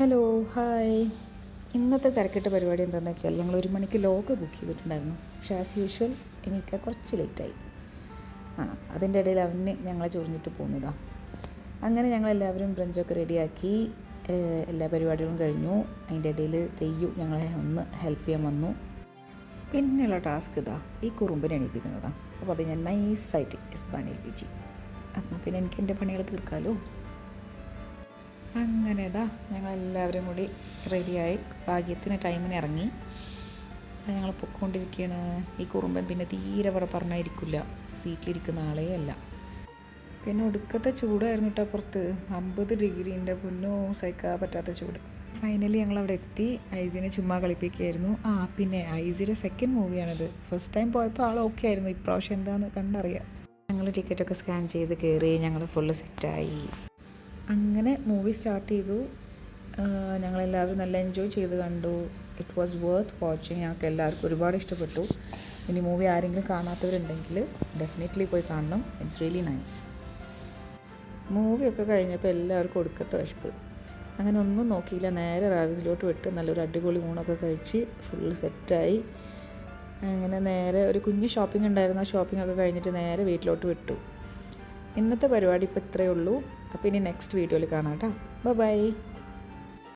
Hello hi. ഇന്നത്തെ തിരക്കിട്ട പരിപാടി എന്താണെന്ന് വെച്ചാൽ ഞങ്ങൾ 1 മണിക്ക് ലോഗ് ബുക്ക് ചെയ്തിട്ടുണ്ടായിരുന്നു. പക്ഷേ ആസ് യൂഷ്വൽ എനിക്ക് കുറച്ച് ലേറ്റായി. അതിൻ്റെ ഇടയിൽ അവന് ഞങ്ങളെ ചൊറിഞ്ഞിട്ട് പോകുന്നതാണ്. അങ്ങനെ ഞങ്ങളെല്ലാവരും ബ്രഞ്ചൊക്കെ റെഡിയാക്കി എല്ലാ പരിപാടികളും കഴിഞ്ഞു. അതിൻ്റെ ഇടയിൽ തെയ്യു ഞങ്ങളെ ഒന്ന് ഹെൽപ്പ് ചെയ്യാൻ വന്നു. പിന്നെയുള്ള ടാസ്ക് ഈ കുറുമ്പിനെ എണീപ്പിക്കുന്നതാണ്. അപ്പോൾ അത് ഞാൻ നൈസായിട്ട് ഇസ്ബാൻ ഏൽപ്പിച്ചു. എന്നാൽ പിന്നെ എനിക്ക് എൻ്റെ പണികൾ തീർക്കാമല്ലോ. അങ്ങനെ ഞങ്ങളെല്ലാവരും കൂടി റെഡിയായി ഭാഗ്യത്തിന് ടൈമിന് ഇറങ്ങി. ഞങ്ങൾ പൊയ്ക്കൊണ്ടിരിക്കുകയാണ്. ഈ കുറുമ്പൻ പിന്നെ തീരെ പറഞ്ഞായിരിക്കില്ല, സീറ്റിലിരിക്കുന്ന ആളേ അല്ല. പിന്നെ ഒടുക്കത്തെ ചൂടായിരുന്നു കേട്ടോ പുറത്ത്. 50 ഡിഗ്രീൻ്റെ പൊന്നോ, സഹിക്കാൻ പറ്റാത്ത ചൂട്. ഫൈനലി ഞങ്ങളവിടെ എത്തി. ഐസിനെ ചുമ്മാ കളിപ്പിക്കുകയായിരുന്നു. പിന്നെ ഐസിയുടെ സെക്കൻഡ് മൂവിയാണിത്. ഫസ്റ്റ് ടൈം പോയപ്പോൾ ആൾ ഓക്കെ ആയിരുന്നു. ഇപ്രാവശ്യം എന്താണെന്ന് കണ്ടറിയാം. ഞങ്ങൾ ടിക്കറ്റൊക്കെ സ്കാൻ ചെയ്ത് കയറി. ഞങ്ങൾ ഫുള്ള് സെറ്റായി. അങ്ങനെ മൂവി സ്റ്റാർട്ട് ചെയ്തു. ഞങ്ങളെല്ലാവരും നല്ല എൻജോയ് ചെയ്ത് കണ്ടു. It was worth watching. ഞങ്ങൾക്ക് എല്ലാവർക്കും ഒരുപാട് ഇഷ്ടപ്പെട്ടു. ഇനി മൂവി ആരെങ്കിലും കാണാത്തവരുണ്ടെങ്കിൽ ഡെഫിനറ്റ്ലി പോയി കാണണം. It's really nice. മൂവിയൊക്കെ കഴിഞ്ഞപ്പോൾ എല്ലാവർക്കും ഒടുക്കത്തെ വിശപ്പ്. അങ്ങനെ ഒന്നും നോക്കിയില്ല, നേരെ റാവിസിലോട്ട് വിട്ട് നല്ലൊരു അടിപൊളി ഊണൊക്കെ കഴിച്ച് ഫുൾ സെറ്റായി. അങ്ങനെ നേരെ ഒരു കുഞ്ഞ് ഷോപ്പിംഗ് ഉണ്ടായിരുന്നു. ആ ഷോപ്പിംഗ് ഒക്കെ കഴിഞ്ഞിട്ട് നേരെ വീട്ടിലോട്ട് വിട്ടു. ഇന്നത്തെ പരിപാടി ഇപ്പോൾ ഇത്രയേ ഉള്ളൂ. അപ്പോൾ ഇനി നെക്സ്റ്റ് വീഡിയോയിൽ കാണാം കേട്ടോ. ബൈ.